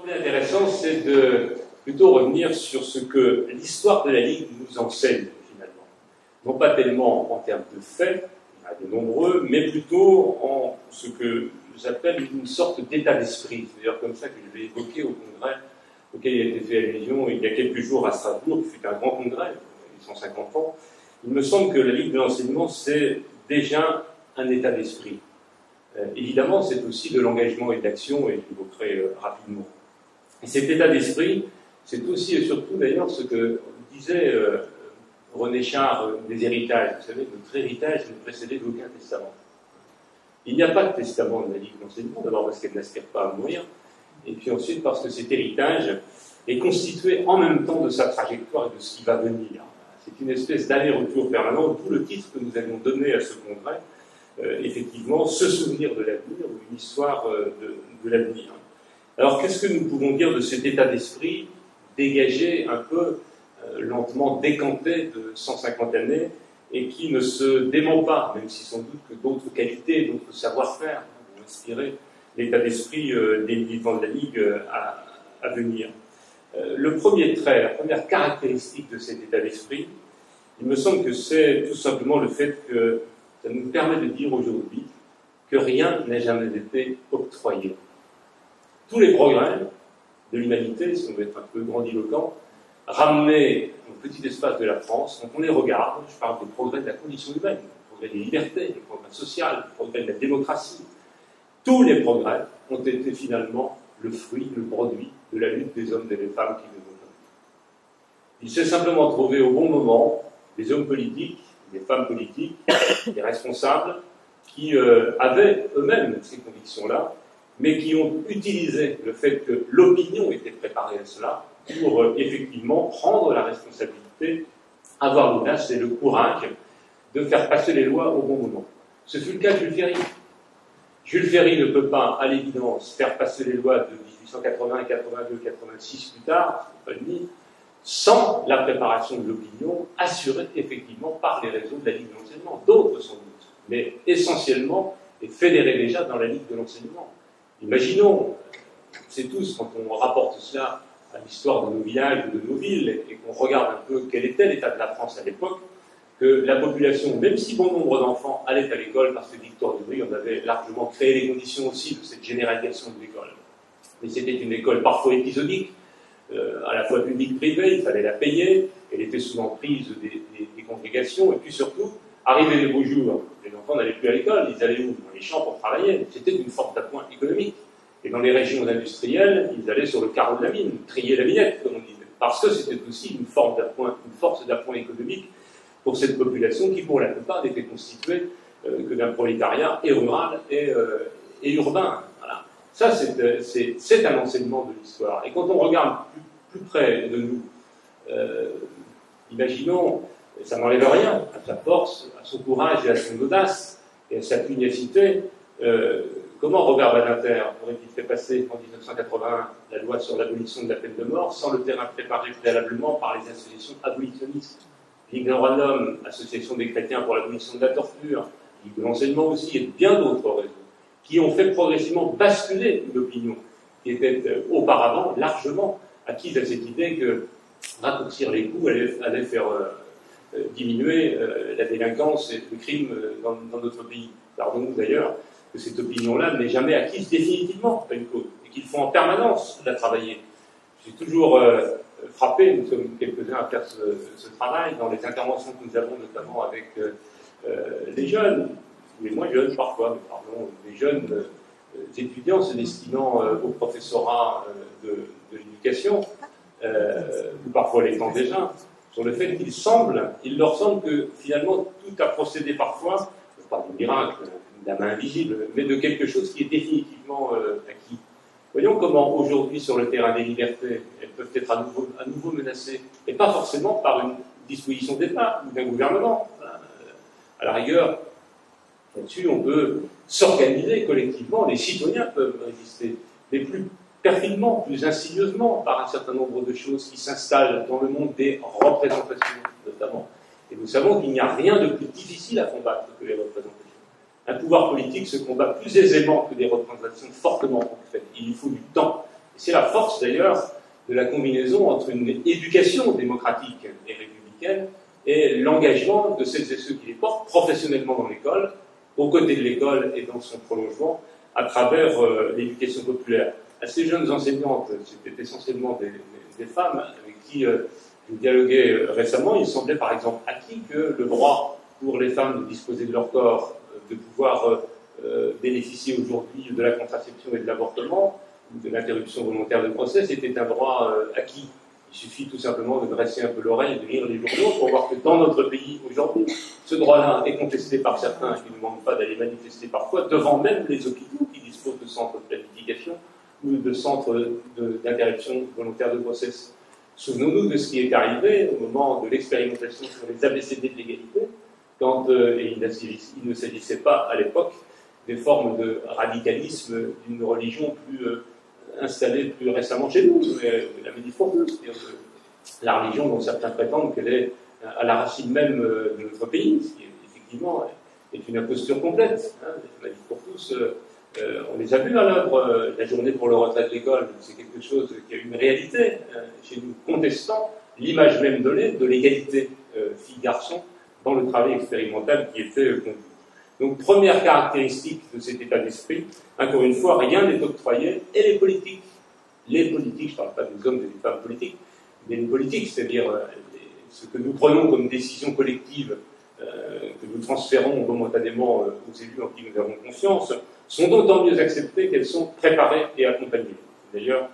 Ce qui est intéressant, c'est de plutôt revenir sur ce que l'histoire de la Ligue nous enseigne, finalement. Non pas tellement en termes de faits, il y en a de nombreux, mais plutôt en ce que j'appelle une sorte d'état d'esprit. C'est d'ailleurs comme ça que je l'ai évoqué au congrès auquel il a été fait allusion il y a quelques jours à Strasbourg, qui fut un grand congrès, 150 ans. Il me semble que la Ligue de l'enseignement, c'est déjà un état d'esprit. Évidemment, c'est aussi de l'engagement et de l'action, et je l'évoquerai rapidement. Et cet état d'esprit, c'est aussi et surtout d'ailleurs ce que disait René Char des héritages. Vous savez, notre héritage ne précédait d'aucun testament. Il n'y a pas de testament de la Ligue de l'enseignement, d'abord parce qu'elle n'aspire pas à mourir, et puis ensuite parce que cet héritage est constitué en même temps de sa trajectoire et de ce qui va venir. C'est une espèce d'aller-retour permanent, d'où le titre que nous avions donné à ce congrès, effectivement, se souvenir de l'avenir ou une histoire de l'avenir. Alors, qu'est-ce que nous pouvons dire de cet état d'esprit dégagé un peu, lentement décanté de 150 années et qui ne se dément pas, même si sans doute que d'autres qualités, d'autres savoir-faire vont inspirer l'état d'esprit des militants de la Ligue à venir. Le premier trait, la première caractéristique de cet état d'esprit, il me semble que c'est tout simplement le fait que ça nous permet de dire aujourd'hui que rien n'a jamais été octroyé. Tous les progrès de l'humanité, si on veut être un peu grandiloquent, ramenés au petit espace de la France, quand on les regarde, je parle des progrès de la condition humaine, des progrès des libertés, des progrès sociaux, des progrès de la démocratie, tous les progrès ont été finalement le fruit, le produit de la lutte des hommes et des femmes qui nous ont. Il s'est simplement trouvé au bon moment des hommes politiques, des femmes politiques, des responsables qui avaient eux-mêmes ces convictions-là, mais qui ont utilisé le fait que l'opinion était préparée à cela pour effectivement prendre la responsabilité, avoir l'audace et le courage de faire passer les lois au bon moment. Ce fut le cas de Jules Ferry. Jules Ferry ne peut pas, à l'évidence, faire passer les lois de 1880, 82, 86 plus tard, pas demi, sans la préparation de l'opinion assurée effectivement par les réseaux de la Ligue de l'enseignement. D'autres sans doute, mais essentiellement et fédérés déjà dans la Ligue de l'enseignement. Imaginons, c'est tous, quand on rapporte cela à l'histoire de nos villages ou de nos villes et qu'on regarde un peu quel était l'état de la France à l'époque, que la population, même si bon nombre d'enfants allaient à l'école, parce que Victor Duruy en avait largement créé les conditions aussi de cette généralisation de l'école. Mais c'était une école parfois épisodique, à la fois publique-privée, il fallait la payer, elle était souvent prise des congrégations, et puis surtout, arrivé les beaux jours, les enfants n'allaient plus à l'école, ils allaient où? Dans les champs pour travailler. C'était une forme d'appoint économique. Et dans les régions industrielles, ils allaient sur le carreau de la mine, trier la minette, comme on disait, parce que c'était aussi une force d'appoint économique pour cette population qui, pour la plupart, n'était constituée que d'un prolétariat et rural et urbain. Voilà. Ça, c'est un enseignement de l'histoire. Et quand on regarde plus près de nous, imaginons, ça n'enlève rien à sa force, à son courage et à son audace et à sa pugnacité. Comment Robert Badinter aurait-il fait passer en 1981 la loi sur l'abolition de la peine de mort sans le terrain préparé préalablement par les associations abolitionnistes? Ligue des droits de l'homme, Association des chrétiens pour l'abolition de la torture, Ligue de l'enseignement aussi, et bien d'autres réseaux, qui ont fait progressivement basculer une opinion qui était auparavant largement acquise à cette idée que raccourcir les coûts allait faire diminuer la délinquance et le crime dans notre pays. Pardon d'ailleurs que cette opinion-là n'est jamais acquise définitivement à une cause, et qu'il faut en permanence la travailler. J'ai toujours frappé, nous sommes quelques-uns à faire ce travail, dans les interventions que nous avons notamment avec les jeunes, ou les moins jeunes parfois, mais pardon, les jeunes étudiants se destinant au professorat de l'éducation, ou parfois l'étant déjà, sur le fait qu'il leur semble que finalement tout a procédé parfois, pas du miracle, de la main invisible, mais de quelque chose qui est définitivement acquis. Voyons comment aujourd'hui sur le terrain des libertés, elles peuvent être à nouveau menacées, et pas forcément par une disposition d'État ou d'un gouvernement. À la rigueur, là-dessus on peut s'organiser collectivement, les citoyens peuvent résister, mais plus perfidement, plus insidieusement, par un certain nombre de choses qui s'installent dans le monde des représentations, notamment. Et nous savons qu'il n'y a rien de plus difficile à combattre que les représentations. Un pouvoir politique se combat plus aisément que des représentations fortement concrètes. Il lui faut du temps. Et C'est la force d'ailleurs de la combinaison entre une éducation démocratique et républicaine et l'engagement de celles et ceux qui les portent professionnellement dans l'école, aux côtés de l'école et dans son prolongement, à travers l'éducation populaire. À ces jeunes enseignantes, c'était essentiellement des femmes avec qui je dialoguais récemment, il semblait par exemple acquis que le droit pour les femmes de disposer de leur corps, de pouvoir bénéficier aujourd'hui de la contraception et de l'avortement, ou de l'interruption volontaire de grossesse, était un droit acquis. Il suffit tout simplement de dresser un peu l'oreille et de lire les journaux pour voir que dans notre pays aujourd'hui, ce droit-là est contesté par certains qui ne demandent pas d'aller manifester parfois devant même les hôpitaux qui disposent de centres de planification ou de centres d'interruption volontaire de grossesse. Souvenons-nous de ce qui est arrivé au moment de l'expérimentation sur les ABCD de l'égalité, quand et il ne s'agissait pas à l'époque des formes de radicalisme d'une religion plus installée plus récemment chez nous, la Méditerranée, c'est-à-dire la religion dont certains prétendent qu'elle est à la racine même de notre pays, ce qui effectivement est une imposture complète. Hein. La vie pour tous, on les a vus à l'œuvre, la journée pour le retrait de l'école, c'est quelque chose qui a une réalité chez nous, contestant l'image même donnée de l'égalité filles-garçons dans le travail expérimental qui était conduit. Donc, première caractéristique de cet état d'esprit, encore une fois, rien n'est octroyé, et les politiques, je ne parle pas des hommes et des femmes politiques, mais les politiques, c'est-à-dire ce que nous prenons comme décision collective, que nous transférons momentanément aux élus en qui nous avons confiance, sont d'autant mieux acceptées qu'elles sont préparées et accompagnées. D'ailleurs,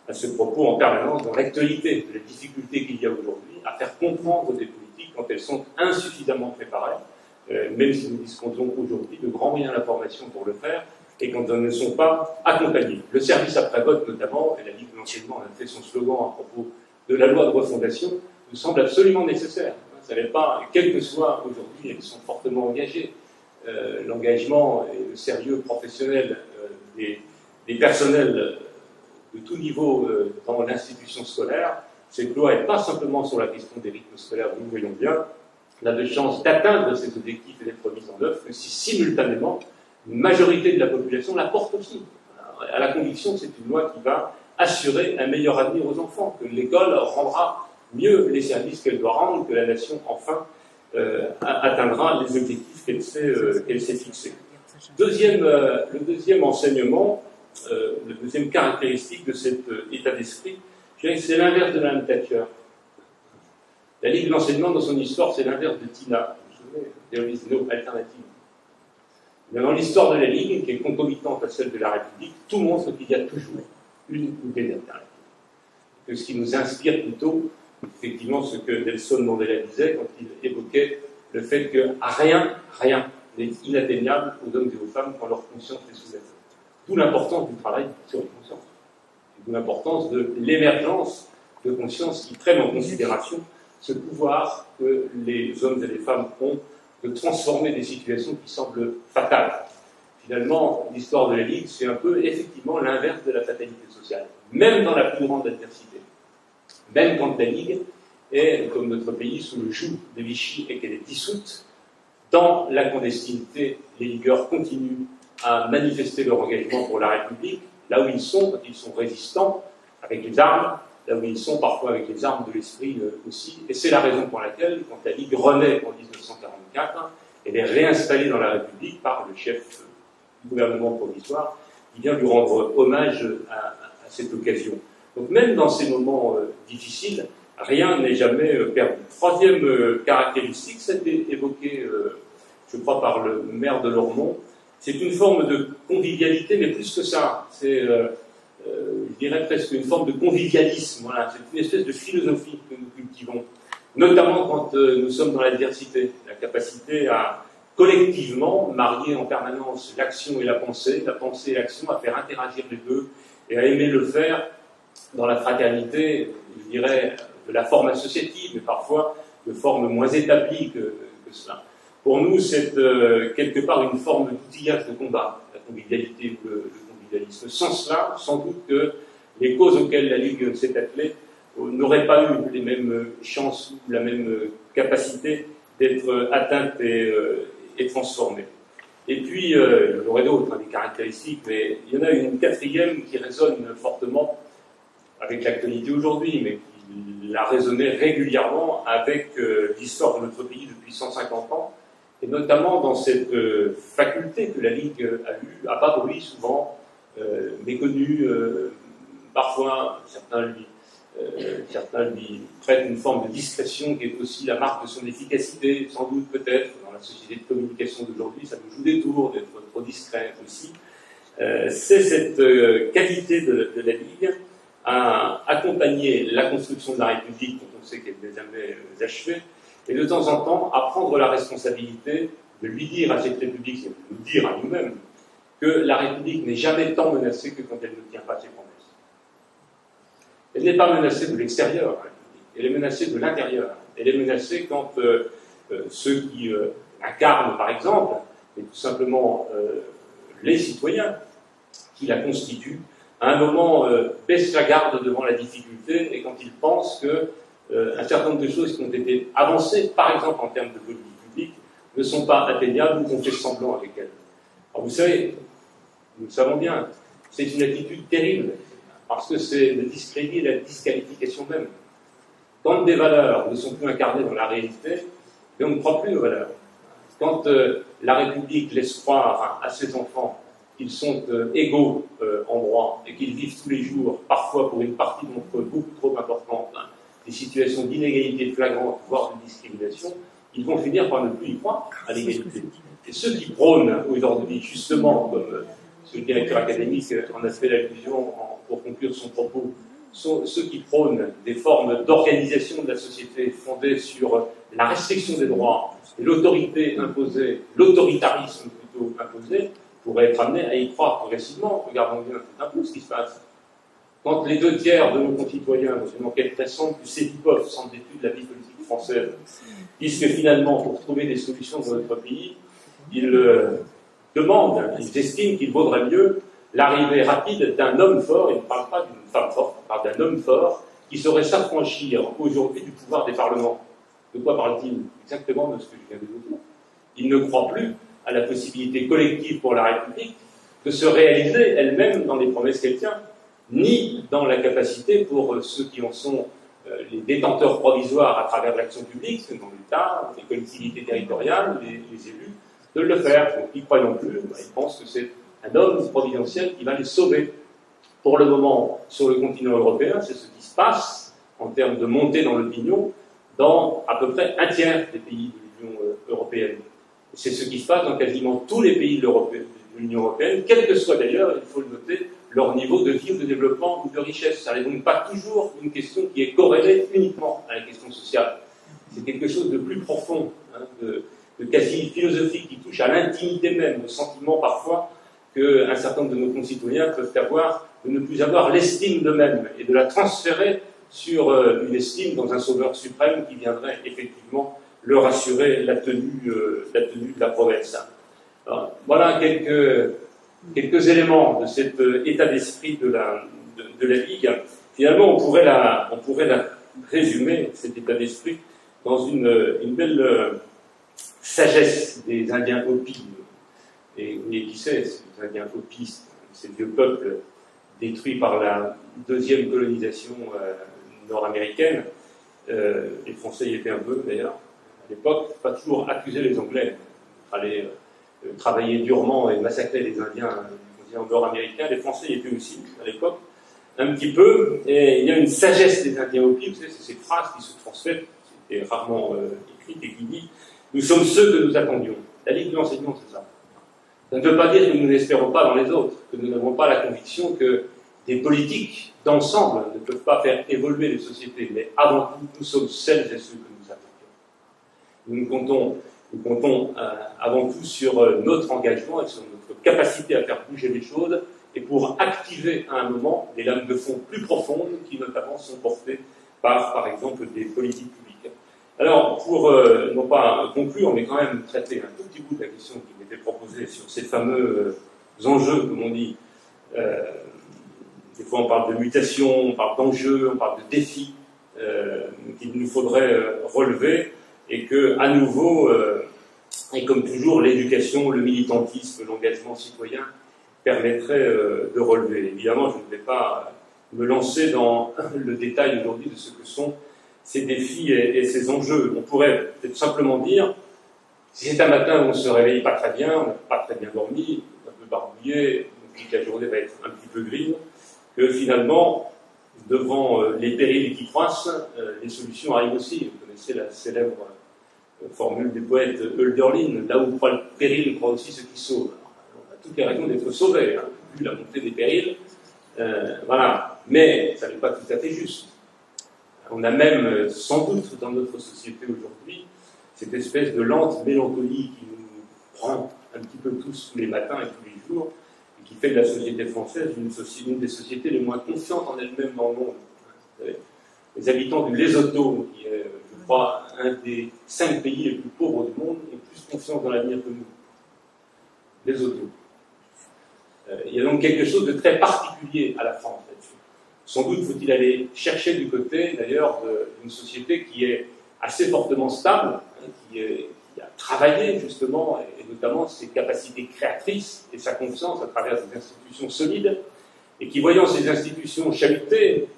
à ce propos, en permanence, dans l'actualité de la difficulté qu'il y a aujourd'hui à faire comprendre des politiques quand elles sont insuffisamment préparées, même si nous disposons aujourd'hui de grands moyens d'information pour le faire, et quand elles ne sont pas accompagnées. Le service après-vote, notamment, et la Ligue de l'enseignement a fait son slogan à propos de la loi de refondation, nous semble absolument nécessaire. Ça n'est pas, quel que soit aujourd'hui, elles sont fortement engagées. L'engagement et le sérieux professionnel des personnels de tout niveau dans l'institution scolaire, cette loi n'est pas simplement sur la question des rythmes scolaires, nous voyons bien, on a de chances d'atteindre ces objectifs et d'être mis en œuvre que si simultanément une majorité de la population la porte aussi, à la conviction que c'est une loi qui va assurer un meilleur avenir aux enfants, que l'école rendra mieux les services qu'elle doit rendre, que la nation enfin atteindra les objectifs qu'elle s'est fixés. Le deuxième enseignement, la deuxième caractéristique de cet état d'esprit, je dirais que c'est l'inverse de Mme Thatcher. La Ligue de l'enseignement, dans son histoire, c'est l'inverse de Tina. Vous vous souvenez, alternative. Dans l'histoire de la Ligue, qui est concomitante à celle de la République, tout montre qu'il y a toujours une ou des alternatives. Que ce qui nous inspire plutôt, effectivement, ce que Nelson Mandela disait quand il évoquait le fait que rien n'est inatteignable aux hommes et aux femmes quand leur conscience les soulève. D'où l'importance du travail sur les consciences. D'où l'importance de l'émergence de consciences qui prennent en considération ce pouvoir que les hommes et les femmes ont de transformer des situations qui semblent fatales. Finalement, l'histoire de la Ligue, c'est un peu effectivement l'inverse de la fatalité sociale, même dans la plus grande adversité. Même quand la Ligue est, comme notre pays, sous le joug de Vichy et qu'elle est dissoute, dans la clandestinité, les ligueurs continuent à manifester leur engagement pour la République, là où ils sont résistants, avec les armes, là où ils sont parfois avec les armes de l'esprit aussi. Et c'est la raison pour laquelle, quand la Ligue renaît en 1944, elle est réinstallée dans la République par le chef du gouvernement provisoire, qui vient lui rendre hommage à cette occasion. Donc même dans ces moments difficiles, rien n'est jamais perdu. Troisième caractéristique, ça a été évoqué, je crois, par le maire de Lormont, c'est une forme de convivialité, mais plus que ça, c'est, je dirais presque une forme de convivialisme, voilà. C'est une espèce de philosophie que nous cultivons, notamment quand nous sommes dans l'adversité, la capacité à collectivement marier en permanence l'action et la pensée et l'action, à faire interagir les deux, et à aimer le faire dans la fraternité, je dirais, de la forme associative, mais parfois de forme moins établie que cela. Pour nous, c'est quelque part une forme d'outillage de combat, la convivialité ou le convivialisme. Sans cela, sans doute que les causes auxquelles la Ligue s'est attelée n'auraient pas eu les mêmes chances ou la même capacité d'être atteintes et transformées. Et puis, il y en aurait d'autres, des caractéristiques, mais il y en a une quatrième qui résonne fortement, avec l'actualité aujourd'hui, mais qui a résonné régulièrement avec l'histoire de notre pays depuis 150 ans, et notamment dans cette faculté que la Ligue a eue, à pas bruit souvent, méconnue, parfois certains lui prêtent une forme de discrétion qui est aussi la marque de son efficacité, sans doute peut-être, dans la société de communication d'aujourd'hui, ça nous joue des tours d'être trop discret aussi. C'est cette qualité de la Ligue à accompagner la construction de la République, dont on sait qu'elle n'est jamais achevée, et de temps en temps à prendre la responsabilité de lui dire à cette République, c'est de nous dire à nous-mêmes, que la République n'est jamais tant menacée que quand elle ne tient pas ses promesses. Elle n'est pas menacée de l'extérieur, elle est menacée de l'intérieur. Elle est menacée quand ceux qui incarnent, par exemple, et tout simplement les citoyens qui la constituent, à un moment baissent la garde devant la difficulté et quand ils pensent qu'un certain nombre de choses qui ont été avancées, par exemple en termes de politique publique, ne sont pas atteignables ou qu'on fait semblant avec elles. Alors vous savez, nous le savons bien, c'est une attitude terrible, parce que c'est le discrédit et la disqualification même. Quand des valeurs ne sont plus incarnées dans la réalité, et on ne croit plus aux valeurs. Quand la République laisse croire à ses enfants qu'ils sont égaux en droit et qu'ils vivent tous les jours, parfois pour une partie d'entre eux beaucoup trop importante, des situations d'inégalité flagrante, voire de discrimination, ils vont finir par ne plus y croire à l'égalité. Et ceux qui prônent aujourd'hui, justement, comme ce directeur académique en a fait l'allusion pour conclure son propos, sont ceux qui prônent des formes d'organisation de la société fondées sur la restriction des droits et l'autorité imposée, l'autoritarisme plutôt imposé, pourraient être amenés à y croire progressivement. Regardons bien un peu ce qui se passe. Quand les 2/3 de nos concitoyens, dans une enquête récente du CEVIPOF, Centre d'études de la vie politique française, disent que finalement, pour trouver des solutions dans notre pays, ils demandent, ils estiment qu'il vaudrait mieux l'arrivée rapide d'un homme fort, il ne parle pas d'une femme forte, il parle d'un homme fort, qui saurait s'affranchir aujourd'hui du pouvoir des parlements. De quoi parle-t-il? Exactement de ce que je viens de vous dire. Il ne croit plus à la possibilité collective pour la République de se réaliser elle-même dans les promesses qu'elle tient, ni dans la capacité pour ceux qui en sont les détenteurs provisoires à travers l'action publique, dans l'État, les collectivités territoriales, les élus, de le faire. Donc, ils ne croient non plus, ils pensent que c'est un homme providentiel qui va les sauver. Pour le moment, sur le continent européen, c'est ce qui se passe en termes de montée dans l'opinion dans à peu près un tiers des pays de l'Union européenne. C'est ce qui se passe dans quasiment tous les pays de l'Union européenne, quel que soit d'ailleurs, il faut le noter, leur niveau de vie ou de développement ou de richesse. Ça n'est donc pas toujours une question qui est corrélée uniquement à la question sociale. C'est quelque chose de plus profond, de quasi philosophique, qui touche à l'intimité même, au sentiment parfois qu'un certain nombre de nos concitoyens peuvent avoir de ne plus avoir l'estime d'eux-mêmes et de la transférer sur une estime dans un sauveur suprême qui viendrait effectivement leur assurer la tenue de la promesse. Alors, voilà quelques éléments de cet état d'esprit de la Ligue. Finalement, on pourrait la résumer, cet état d'esprit, dans une belle sagesse des Indiens Hopis. Et qui sait, ces Indiens Hopis, ces vieux peuples détruits par la deuxième colonisation nord-américaine, les Français y étaient un peu d'ailleurs, à l'époque, pas toujours accuser les Anglais. Il fallait travailler durement et massacrer les Indiens du continent nord-américain. Les Français y étaient aussi, à l'époque, un petit peu. Et il y a une sagesse des Indiens Hopis, vous savez, c'est ces phrases qui se transmettent, c'était rarement écrites, et qui dit « Nous sommes ceux que nous attendions ». La Ligue de l'enseignement, c'est ça. Ça ne veut pas dire que nous n'espérons pas dans les autres, que nous n'avons pas la conviction que des politiques d'ensemble ne peuvent pas faire évoluer les sociétés, mais avant tout, nous sommes celles et ceux que nous attendions. Nous comptons avant tout sur notre engagement et sur notre capacité à faire bouger les choses et pour activer à un moment des lames de fond plus profondes qui notamment sont portées par exemple, des politiques publiques. Alors, pour non pas conclure, mais quand même traiter un tout petit bout de la question qui m'était proposée sur ces fameux enjeux, comme on dit. Des fois, on parle de mutation, on parle d'enjeux, on parle de défis qu'il nous faudrait relever et que, à nouveau, et comme toujours, l'éducation, le militantisme, l'engagement citoyen permettraient de relever. Évidemment, je ne vais pas me lancer dans le détail aujourd'hui de ce que sont ces défis et ces enjeux. On pourrait peut-être simplement dire, si c'est un matin où on se réveille pas très bien, on n'a pas très bien dormi, un peu barbouillé, on dit que la journée va être un petit peu grise, que finalement, devant les périls qui croissent, les solutions arrivent aussi. Vous connaissez la célèbre formule des poètes Hölderlin, là où croit le péril, croit aussi ceux qui sauvent. Alors, on a toutes les raisons d'être sauvés, hein, vu la montée des périls. Voilà. Mais ça n'est pas tout à fait juste. On a même, sans doute, dans notre société aujourd'hui, cette espèce de lente mélancolie qui nous prend un petit peu tous les matins et tous les jours, et qui fait de la société française une des sociétés les moins confiantes en elle-même dans le monde. Vous savez, les habitants du Lesotho, qui est, je crois, un des 5 pays les plus pauvres du monde, ont plus confiance dans l'avenir que nous. Lesotho. Il y a donc quelque chose de très particulier à la France là-dessus. Sans doute faut-il aller chercher du côté, d'ailleurs, d'une société qui est assez fortement stable, hein, qui a travaillé, justement, et notamment ses capacités créatrices et sa confiance à travers des institutions solides, et qui, voyant ces institutions chalutées,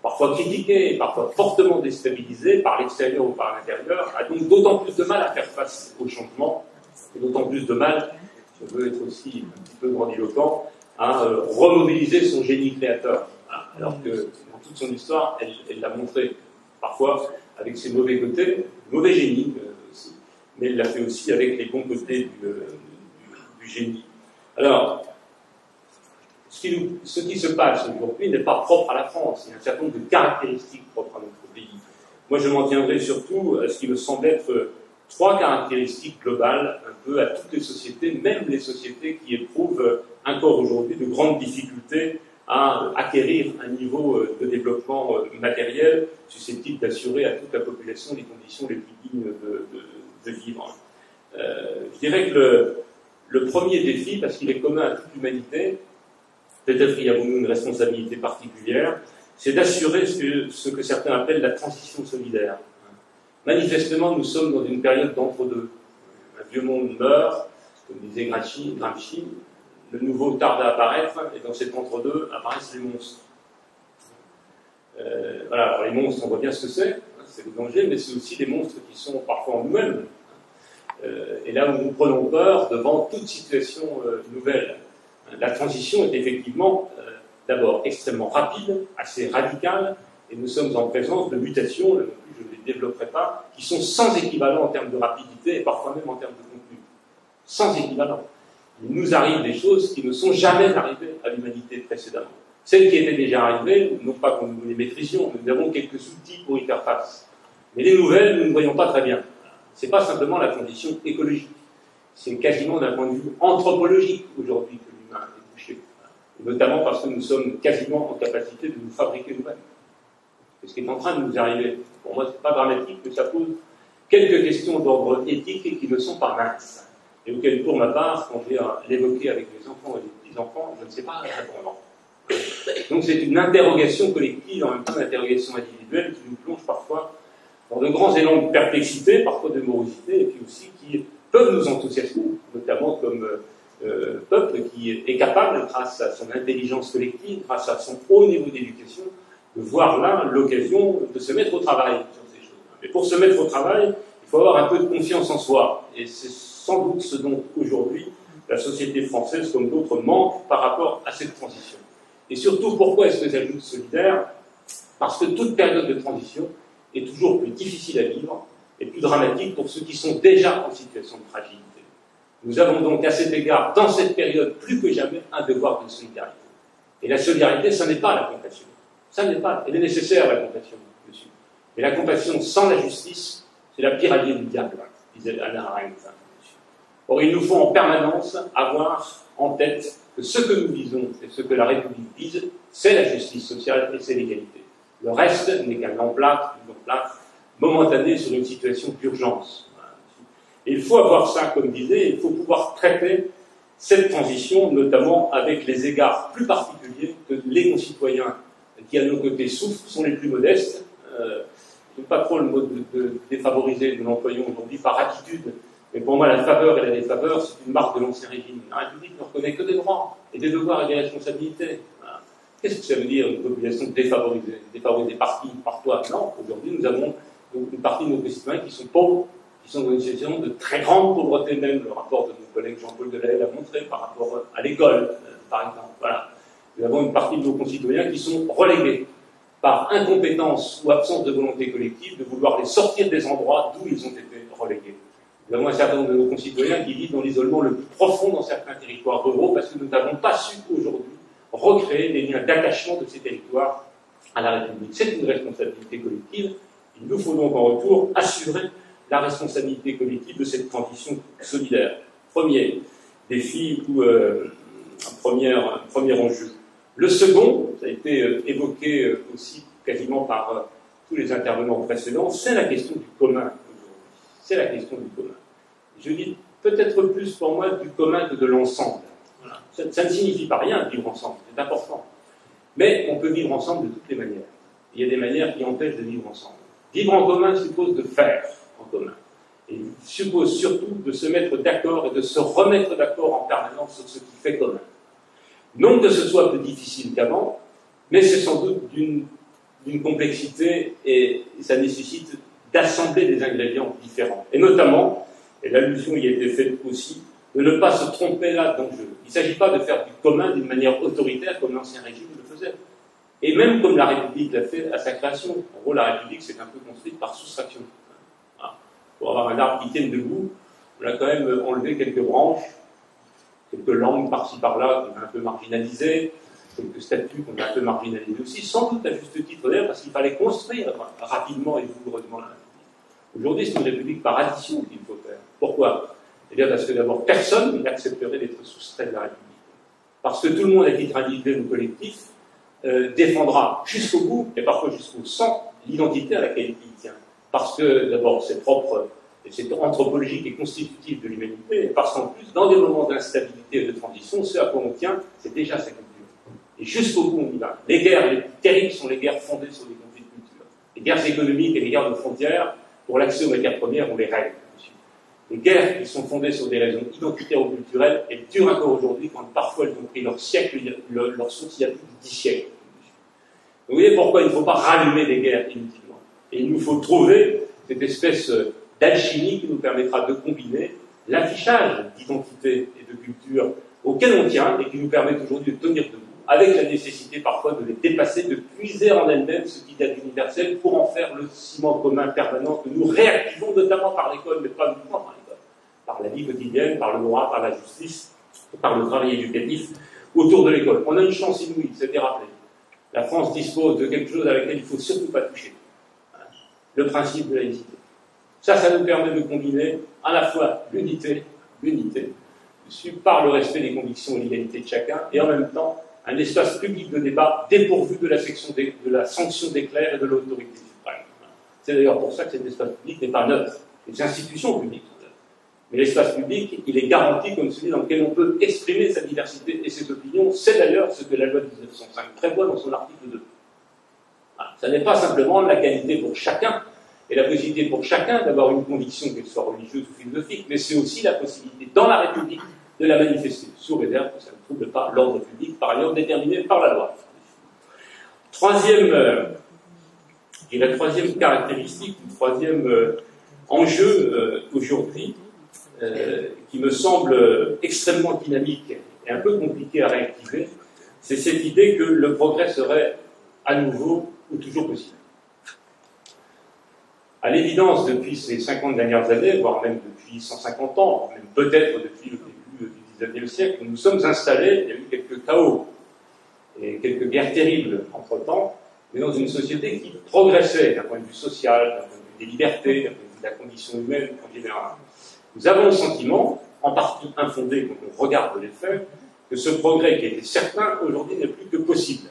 parfois critiquées, parfois fortement déstabilisées par l'extérieur ou par l'intérieur, a donc d'autant plus de mal à faire face au changement, et d'autant plus de mal, si on veut être aussi un petit peu grandiloquent, à remobiliser son génie créateur. Alors que dans toute son histoire, elle l'a montré, parfois avec ses mauvais côtés, mauvais génie aussi, mais elle l'a fait aussi avec les bons côtés du génie. Alors, ce qui se passe aujourd'hui n'est pas propre à la France, il y a un certain nombre de caractéristiques propres à notre pays. Moi, je m'en tiendrai surtout à ce qui me semble être 3 caractéristiques globales, un peu à toutes les sociétés, même les sociétés qui éprouvent encore aujourd'hui de grandes difficultés à acquérir un niveau de développement matériel susceptible d'assurer à toute la population les conditions les plus dignes de vivre. Je dirais que le premier défi, parce qu'il est commun à toute l'humanité, peut-être y avons-nous une responsabilité particulière, c'est d'assurer ce que certains appellent la transition solidaire. Manifestement, nous sommes dans une période d'entre-deux. Un vieux monde meurt, comme disait Gramsci, le nouveau tarde à apparaître, et dans cet entre-deux apparaissent les monstres. Voilà, alors les monstres, on voit bien ce que c'est le danger, mais c'est aussi des monstres qui sont parfois en nous-mêmes. Et là où nous prenons peur devant toute situation nouvelle. La transition est effectivement d'abord extrêmement rapide, assez radicale, et nous sommes en présence de mutations, là non plus je ne les développerai pas, qui sont sans équivalent en termes de rapidité et parfois même en termes de contenu. Sans équivalent. Il nous arrive des choses qui ne sont jamais arrivées à l'humanité précédemment. Celles qui étaient déjà arrivées, non pas que nous les maîtrisions, mais nous avons quelques outils pour y faire face. Mais les nouvelles, nous ne voyons pas très bien. Ce n'est pas simplement la condition écologique. C'est quasiment d'un point de vue anthropologique aujourd'hui que l'humain est touché. Notamment parce que nous sommes quasiment en capacité de nous fabriquer nous-mêmes. C'est ce qui est en train de nous arriver. Pour moi, ce n'est pas dramatique, mais ça pose quelques questions d'ordre éthique et qui ne sont pas minces. Et auquel, pour ma part, quand je vais l'évoquer avec les enfants et les petits-enfants, je ne sais pas répondre. Donc c'est une interrogation collective, en même temps une interrogation individuelle qui nous plonge parfois dans de grands élans de perplexité, parfois de morosité, et puis aussi qui peuvent nous enthousiasmer, notamment comme peuple qui est capable, grâce à son intelligence collective, grâce à son haut niveau d'éducation, de voir là l'occasion de se mettre au travail sur ces choses. Mais pour se mettre au travail, il faut avoir un peu de confiance en soi, et c'est sans doute ce dont aujourd'hui la société française, comme d'autres, manque par rapport à cette transition. Et surtout, pourquoi est-ce que j'ajoute solidaire? Parce que toute période de transition est toujours plus difficile à vivre et plus dramatique pour ceux qui sont déjà en situation de fragilité. Nous avons donc à cet égard, dans cette période, plus que jamais, un devoir de solidarité. Et la solidarité, ça n'est pas la compassion. Ça n'est pas. Elle est nécessaire, la compassion, monsieur. Mais la compassion sans la justice, c'est la pire alliée du diable, disait Hannah Arendt. Or, il nous faut en permanence avoir en tête que ce que nous disons et ce que la République vise, c'est la justice sociale et c'est l'égalité. Le reste n'est qu'un emplâtre, momentané sur une situation d'urgence. Et il faut avoir ça, comme disait, il faut pouvoir traiter cette transition, notamment avec les égards plus particuliers que les concitoyens qui, à nos côtés, souffrent, sont les plus modestes. Je n'aime pas trop le mot de défavoriser, nous l'employons aujourd'hui par attitude. Mais pour moi, la faveur et la défaveur, c'est une marque de l'ancien régime. La République ne reconnaît que des droits et des devoirs et des responsabilités. Voilà. Qu'est-ce que ça veut dire une population défavorisée? Défavorisée par qui? Par quoi? Non, aujourd'hui nous avons une partie de nos concitoyens qui sont pauvres, qui sont dans une situation de très grande pauvreté même. Le rapport de mon collègue Jean-Paul Delahaye l'a montré par rapport à l'école, par exemple. Voilà. Nous avons une partie de nos concitoyens qui sont relégués par incompétence ou absence de volonté collective de vouloir les sortir des endroits d'où ils ont été relégués. Nous avons un certain nombre de nos concitoyens qui vivent dans l'isolement le plus profond dans certains territoires ruraux parce que nous n'avons pas su aujourd'hui recréer des liens d'attachement de ces territoires à la République. C'est une responsabilité collective. Il nous faut donc en retour assurer la responsabilité collective de cette transition solidaire. Premier défi ou un premier enjeu. Le second, ça a été évoqué aussi quasiment par tous les intervenants précédents, c'est la question du commun aujourd'hui. C'est la question du commun. Je dis peut-être plus pour moi du commun que de l'ensemble. Voilà. Ça ne signifie pas rien de vivre ensemble, c'est important. Mais on peut vivre ensemble de toutes les manières. Il y a des manières qui empêchent de vivre ensemble. Vivre en commun suppose de faire en commun. Et suppose surtout de se mettre d'accord et de se remettre d'accord en permanence sur ce qui fait commun. Non que ce soit plus difficile qu'avant, mais c'est sans doute d'une complexité et ça nécessite d'assembler des ingrédients différents. Et notamment, et l'allusion y a été faite aussi, de ne pas se tromper là d'enjeu. Il ne s'agit pas de faire du commun d'une manière autoritaire comme l'Ancien Régime le faisait. Et même comme la République l'a fait à sa création. En gros, la République s'est un peu construite par soustraction. Voilà. Pour avoir un arbre qui tienne debout, on a quand même enlevé quelques branches, quelques langues par-ci par-là qu'on a un peu marginalisées, quelques statuts qu'on a un peu marginalisés aussi, sans doute à juste titre d'ailleurs, parce qu'il fallait construire rapidement et vigoureusement la République. Aujourd'hui, c'est une République par addition qu'il faut faire. Pourquoi? Eh bien, parce que d'abord, personne n'accepterait d'être soustrait de la République. Parce que tout le monde, à titre individuel ou collectif, défendra jusqu'au bout, et parfois jusqu'au sang, l'identité à laquelle il tient. Parce que, d'abord, c'est propre, et c'est anthropologique et constitutif de l'humanité, et parce qu'en plus, dans des moments d'instabilité et de transition, ce à quoi on tient, c'est déjà sa culture. Et jusqu'au bout, on y va. Les guerres les plus terribles sont les guerres fondées sur des conflits de culture. Les guerres économiques et les guerres de frontières, pour l'accès aux matières premières, on les règle. Les guerres qui sont fondées sur des raisons identitaires ou culturelles, elles durent encore aujourd'hui, quand parfois elles ont pris leur siècle, leur source il y a plus de 10 siècles. Vous voyez pourquoi il ne faut pas rallumer des guerres inutilement. Et il nous faut trouver cette espèce d'alchimie qui nous permettra de combiner l'affichage d'identité et de culture auquel on tient et qui nous permet aujourd'hui de tenir debout, avec la nécessité parfois de les dépasser, de puiser en elles-mêmes ce qu'il y a d'universel pour en faire le ciment commun permanent que nous réactivons notamment par l'école, mais pas uniquement par l'école, par la vie quotidienne, par le droit, par la justice, par le travail éducatif autour de l'école. On a une chance inouïe, c'était rappelé. La France dispose de quelque chose à laquelle il ne faut surtout pas toucher. Le principe de laïcité. Ça nous permet de combiner à la fois l'unité, par le respect des convictions et l'égalité de chacun, et en même temps un espace public de débat dépourvu de la sanction des clercs et de l'autorité suprême. C'est d'ailleurs pour ça que cet espace public n'est pas neutre. Les institutions publiques sont neutres. Mais l'espace public, il est garanti comme celui dans lequel on peut exprimer sa diversité et ses opinions. C'est d'ailleurs ce que la loi de 1905 prévoit dans son article 2. Voilà. Ça n'est pas simplement la qualité pour chacun et la possibilité pour chacun d'avoir une conviction, qu'elle soit religieuse ou philosophique, mais c'est aussi la possibilité dans la République de la manifester, sous réserve que ça ne trouble pas l'ordre public, par ailleurs déterminé par la loi. Troisième caractéristique, troisième enjeu aujourd'hui, qui me semble extrêmement dynamique et un peu compliqué à réactiver, c'est cette idée que le progrès serait à nouveau ou toujours possible. À l'évidence, depuis ces 50 dernières années, voire même depuis 150 ans, même peut-être depuis le début du XIXe siècle, nous nous sommes installés, il y a eu quelques chaos et quelques guerres terribles entre-temps, mais dans une société qui progressait d'un point de vue social, d'un point de vue des libertés, d'un point de vue de la condition humaine en général. Nous avons le sentiment, en partie infondé quand on regarde les faits, que ce progrès qui était certain, aujourd'hui n'est plus que possible.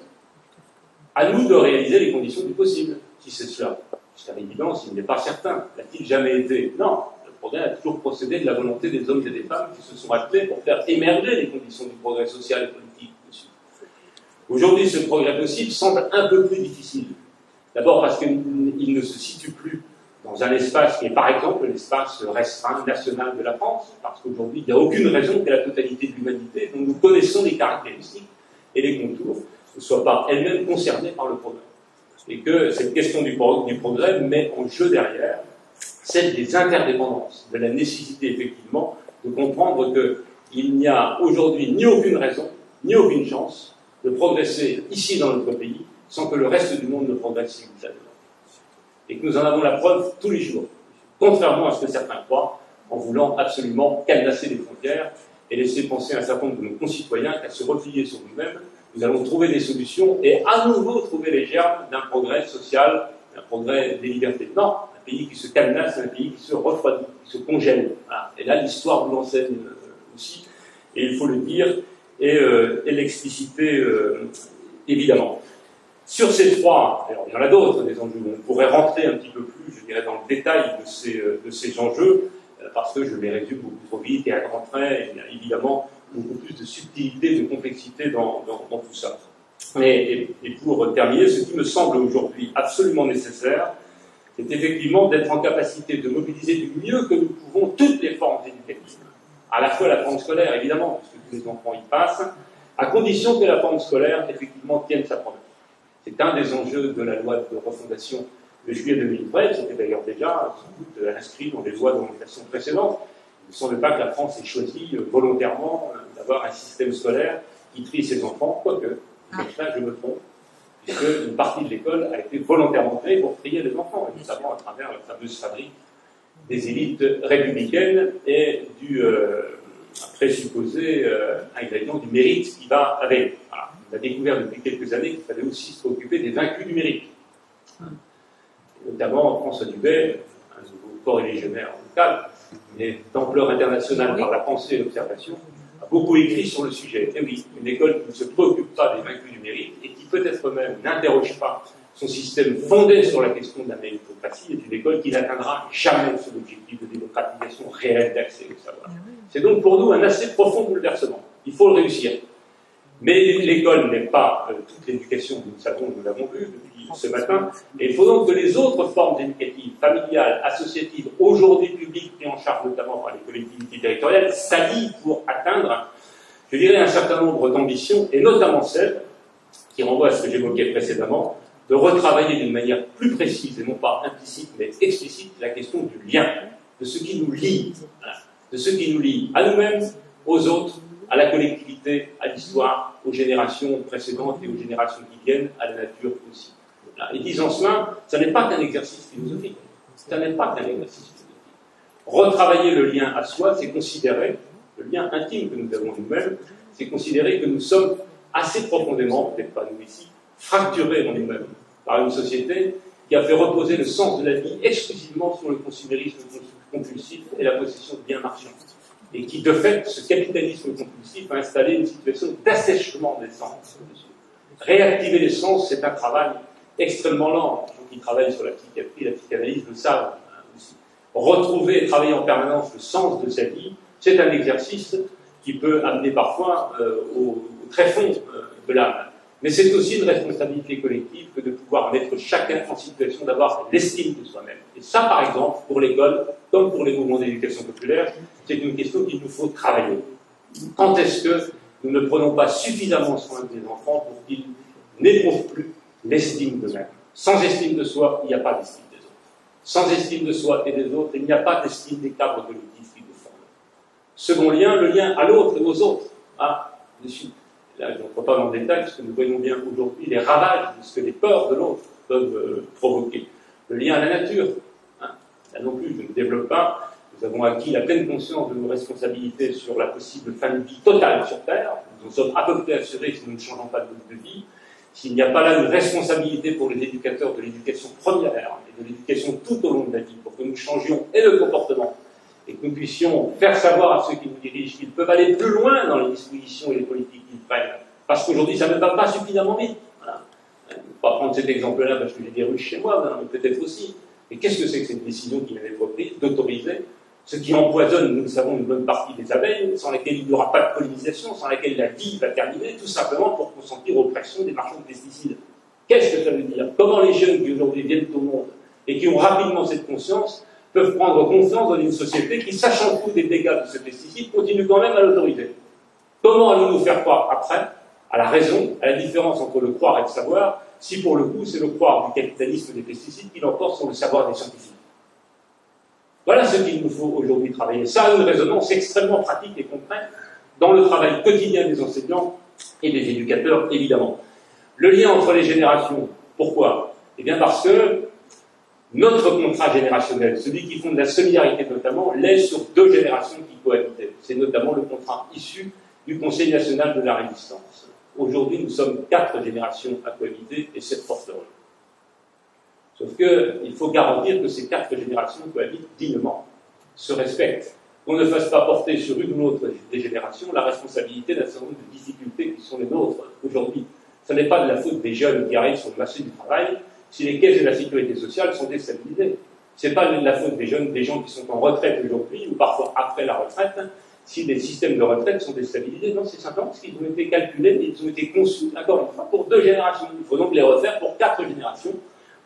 À nous de réaliser les conditions du possible, si c'est cela. C'est à l'évidence, il n'est pas certain. L'a-t-il jamais été? Non. Le progrès a toujours procédé de la volonté des hommes et des femmes qui se sont attelés pour faire émerger les conditions du progrès social et politique possible. Aujourd'hui, ce progrès possible semble un peu plus difficile. D'abord parce qu'il ne se situe plus dans un espace qui est par exemple l'espace restreint national de la France, parce qu'aujourd'hui, il n'y a aucune raison que la totalité de l'humanité, dont nous connaissons les caractéristiques et les contours, ne soient pas elles-mêmes concernées par le progrès. Et que cette question du progrès met en jeu derrière celle des interdépendances, de la nécessité effectivement de comprendre qu'il n'y a aujourd'hui ni aucune raison, ni aucune chance de progresser ici dans notre pays sans que le reste du monde ne progresse simultanément. Et que nous en avons la preuve tous les jours, contrairement à ce que certains croient, en voulant absolument cadenasser les frontières et laisser penser à un certain nombre de nos concitoyens qu'à se replier sur nous-mêmes, nous allons trouver des solutions et à nouveau trouver les germes d'un progrès social, d'un progrès des libertés. Non, un pays qui se cadenasse, un pays qui se refroidit, qui se congèle. Voilà. Et là, l'histoire nous l'enseigne aussi, et il faut le dire et l'expliciter évidemment. Sur ces trois, alors il y en a d'autres des enjeux, on pourrait rentrer un petit peu plus, je dirais, dans le détail de ces enjeux, parce que je les résume beaucoup trop vite et à grands traits, et il y a évidemment beaucoup plus de subtilité, de complexité dans tout ça. Et pour terminer, ce qui me semble aujourd'hui absolument nécessaire, c'est effectivement d'être en capacité de mobiliser du mieux que nous pouvons toutes les formes éducatives. À la fois la forme scolaire, évidemment, parce que tous les enfants y passent, à condition que la forme scolaire, effectivement, tienne sa promesse. C'est un des enjeux de la loi de refondation de juillet 2013, c'était d'ailleurs déjà sans doute inscrit dans les lois d'orientation précédentes. Il ne semble pas que la France ait choisi volontairement d'avoir un système scolaire qui trie ses enfants, quoique, là je me trompe, puisque une partie de l'école a été volontairement créée pour trier les enfants, et notamment à travers la fameuse fabrique des élites républicaines et du présupposé ingrédient du mérite qui va avec. Voilà. On a découvert depuis quelques années qu'il fallait aussi se préoccuper des vaincus du mérite. Et notamment François Dubé, un nouveau corps légionnaire local, mais d'ampleur internationale par la pensée et l'observation, a beaucoup écrit sur le sujet. Et oui, une école qui ne se préoccupe pas des vaincus du mérite et qui peut-être même n'interroge pas son système fondé sur la question de la méritocratie est une école qui n'atteindra jamais son objectif de démocratisation réelle d'accès au savoir. C'est donc pour nous un assez profond bouleversement. Il faut le réussir. Mais l'école n'est pas toute l'éducation, nous l'avons vu depuis ce matin, et il faut donc que les autres formes éducatives, familiales, associatives, aujourd'hui publiques, prises en charge notamment par les collectivités territoriales, s'allient pour atteindre, je dirais, un certain nombre d'ambitions, et notamment celle qui renvoie à ce que j'évoquais précédemment, de retravailler d'une manière plus précise, et non pas implicite, mais explicite, la question du lien, de ce qui nous lie, voilà, de ce qui nous lie à nous-mêmes, aux autres, à la collectivité, à l'histoire, aux générations précédentes et aux générations qui viennent, à la nature aussi. Voilà. Et disant cela, ça n'est pas qu'un exercice philosophique. Ça n'est pas qu'un exercice philosophique. Retravailler le lien à soi, c'est considérer, le lien intime que nous avons nous-mêmes, c'est considérer que nous sommes assez profondément, peut-être pas nous ici, fracturés en nous-mêmes par une société qui a fait reposer le sens de la vie exclusivement sur le consumérisme compulsif et la possession de biens marchands. Et qui, de fait, ce capitalisme compulsif a installé une situation d'assèchement des sens. Réactiver les sens, c'est un travail extrêmement lent. Les gens qui travaillent sur la psychiatrie, la psychanalyse le savent aussi. Retrouver et travailler en permanence le sens de sa vie, c'est un exercice qui peut amener parfois au tréfonds de l'âme. Mais c'est aussi une responsabilité collective que de pouvoir mettre chacun en situation d'avoir l'estime de soi-même. Et ça, par exemple, pour l'école, comme pour les mouvements d'éducation populaire, c'est une question qu'il nous faut travailler. Quand est-ce que nous ne prenons pas suffisamment soin des enfants pour qu'ils n'éprouvent plus l'estime d'eux-mêmes? Sans estime de soi, il n'y a pas d'estime des autres. Sans estime de soi et des autres, il n'y a pas d'estime des cadres collectifs qui nous forment. Second lien, le lien à l'autre et aux autres. Ah, dessus. Là, je n'entre pas dans le détail, parce que nous voyons bien aujourd'hui les ravages de ce que les peurs de l'autre peuvent provoquer. Le lien à la nature, hein, là non plus, je ne développe pas. Nous avons acquis la pleine conscience de nos responsabilités sur la possible fin de vie totale sur Terre. Nous en sommes à peu près assurés si nous ne changeons pas de mode de vie. S'il n'y a pas là une responsabilité pour les éducateurs de l'éducation première et de l'éducation tout au long de la vie, pour que nous changions et le comportement, et que nous puissions faire savoir à ceux qui nous dirigent qu'ils peuvent aller plus loin dans les dispositions et les politiques qu'ils prennent. Parce qu'aujourd'hui, ça ne va pas suffisamment vite. Voilà. Je ne vais pas prendre cet exemple-là parce que j'ai des ruches chez moi, mais peut-être aussi. Mais qu'est-ce que c'est que cette décision qui vient d'être prise d'autoriser ce qui empoisonne, nous le savons, une bonne partie des abeilles, sans laquelle il n'y aura pas de pollinisation, sans laquelle la vie va terminer, tout simplement pour consentir aux pressions des marchands de pesticides. Qu'est-ce que ça veut dire? Comment les jeunes qui aujourd'hui viennent au monde et qui ont rapidement cette conscience peuvent prendre confiance dans une société qui, sachant tout des dégâts de ce pesticide, continue quand même à l'autoriser? Comment allons-nous faire croire après à la raison, à la différence entre le croire et le savoir, si pour le coup c'est le croire du capitalisme des pesticides qui l'emporte sur le savoir des scientifiques. Voilà ce qu'il nous faut aujourd'hui travailler. Ça a une résonance extrêmement pratique et concrète dans le travail quotidien des enseignants et des éducateurs, évidemment. Le lien entre les générations, pourquoi? Eh bien parce que notre contrat générationnel, celui qui fonde la solidarité notamment, laisse sur 2 générations qui cohabitaient. C'est notamment le contrat issu du Conseil national de la résistance. Aujourd'hui, nous sommes 4 générations à cohabiter, et c'est fort heureux. Sauf qu'il faut garantir que ces 4 générations cohabitent dignement, se respectent, qu'on ne fasse pas porter sur une ou l'autre des générations la responsabilité d'un certain nombre de difficultés qui sont les nôtres aujourd'hui. Ce n'est pas de la faute des jeunes qui arrivent sur le marché du travail si les caisses de la sécurité sociale sont déstabilisées. Ce n'est pas de la faute des jeunes, des gens qui sont en retraite aujourd'hui ou parfois après la retraite, si les systèmes de retraite sont déstabilisés. Non, c'est simplement parce qu'ils ont été calculés, ils ont été conçus, encore une fois, pour 2 générations. Il faut donc les refaire pour 4 générations,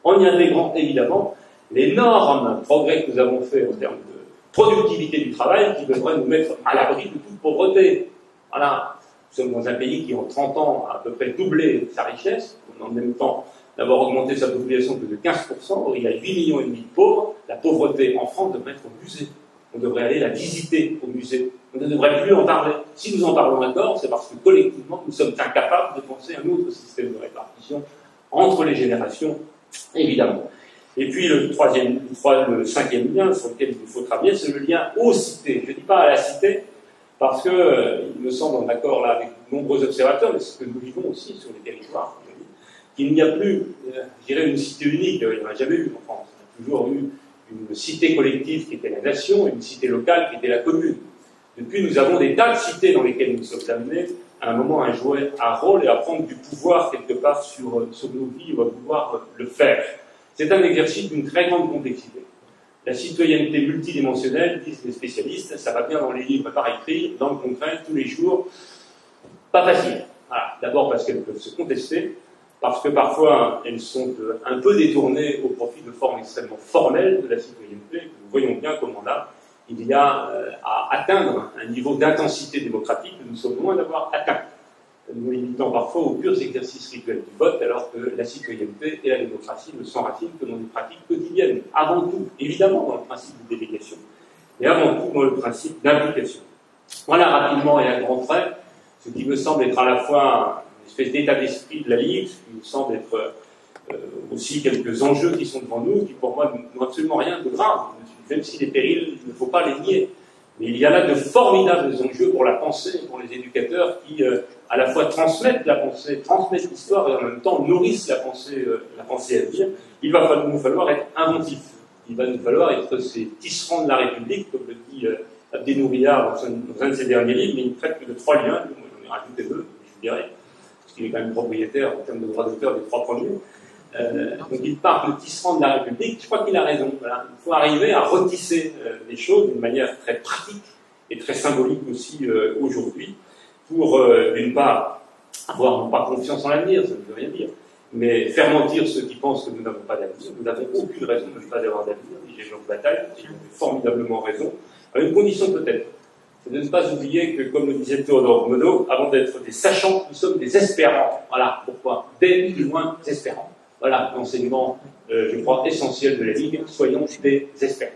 en y intégrant évidemment l'énorme progrès que nous avons fait en termes de productivité du travail qui devrait nous mettre à l'abri de toute pauvreté. Voilà. Nous sommes dans un pays qui, en 30 ans, a à peu près doublé sa richesse, en même temps d'avoir augmenté sa population de 15%, or il y a 8,5 millions de pauvres. La pauvreté en France devrait être au musée. On devrait aller la visiter au musée. On ne devrait plus en parler. Si nous en parlons encore, c'est parce que collectivement, nous sommes incapables de penser un autre système de répartition entre les générations, évidemment. Et puis le 5e lien sur lequel il nous faut travailler, c'est le lien aux cités. Je ne dis pas à la cité, parce que il me semble, en accord là avec de nombreux observateurs, mais c'est ce que nous vivons aussi sur les territoires, qu'il n'y a plus, je dirais, une cité unique. Il n'y en a jamais eu en France. Il y a toujours eu une cité collective qui était la nation et une cité locale qui était la commune. Depuis, nous avons des tas de cités dans lesquelles nous sommes amenés à un moment à jouer un rôle et à prendre du pouvoir quelque part sur nos vies, on va pouvoir le faire. C'est un exercice d'une très grande complexité. La citoyenneté multidimensionnelle, disent les spécialistes, ça va bien dans les livres par écrit, dans le concret, tous les jours. Pas facile. Voilà. D'abord parce qu'elles peuvent se contester, parce que parfois elles sont un peu détournées au profit de formes extrêmement formelles de la citoyenneté. Nous voyons bien comment là, il y a à atteindre un niveau d'intensité démocratique que nous sommes loin d'avoir atteint. Nous limitons parfois aux purs exercices rituels du vote, alors que la citoyenneté et la démocratie ne s'enracinent que dans des pratiques quotidiennes. Avant tout, évidemment, dans le principe de délégation, et avant tout dans le principe d'implication. Voilà rapidement et à grands traits ce qui me semble être à la fois une espèce d'état d'esprit de la Ligue, ce qui me semble être aussi quelques enjeux qui sont devant nous, qui pour moi n'ont absolument rien de grave, même si les périls, il ne faut pas les nier. Mais il y a là de formidables enjeux pour la pensée, pour les éducateurs qui, à la fois transmettent la pensée, transmettent l'histoire et en même temps nourrissent la pensée à venir. Il va nous falloir être inventifs. Il va nous falloir être ces tisserands de la République, comme le dit Abdel-Nourillard dans un de ses derniers livres, mais il ne traite que de 3 liens. Moi, j'en ai rajouté 2, je dirais, parce qu'il est quand même propriétaire en termes de droits d'auteur des 3 premiers. Donc il parle de tisserand de la République, je crois qu'il a raison. Voilà. Il faut arriver à retisser les choses d'une manière très pratique et très symbolique aussi aujourd'hui, pour d'une part avoir non pas confiance en l'avenir, ça ne veut rien dire, mais faire mentir ceux qui pensent que nous n'avons pas d'avenir. Nous n'avons aucune raison de ne pas avoir d'avenir, dit Jean Bataille, ils ont formidablement raison, à une condition peut-être, c'est de ne pas oublier que, comme le disait Théodore Monod, avant d'être des sachants, nous sommes des espérants. Voilà pourquoi, des plus loin espérants. Voilà l'enseignement, je crois, essentiel de la Ligue. Soyons des espérants.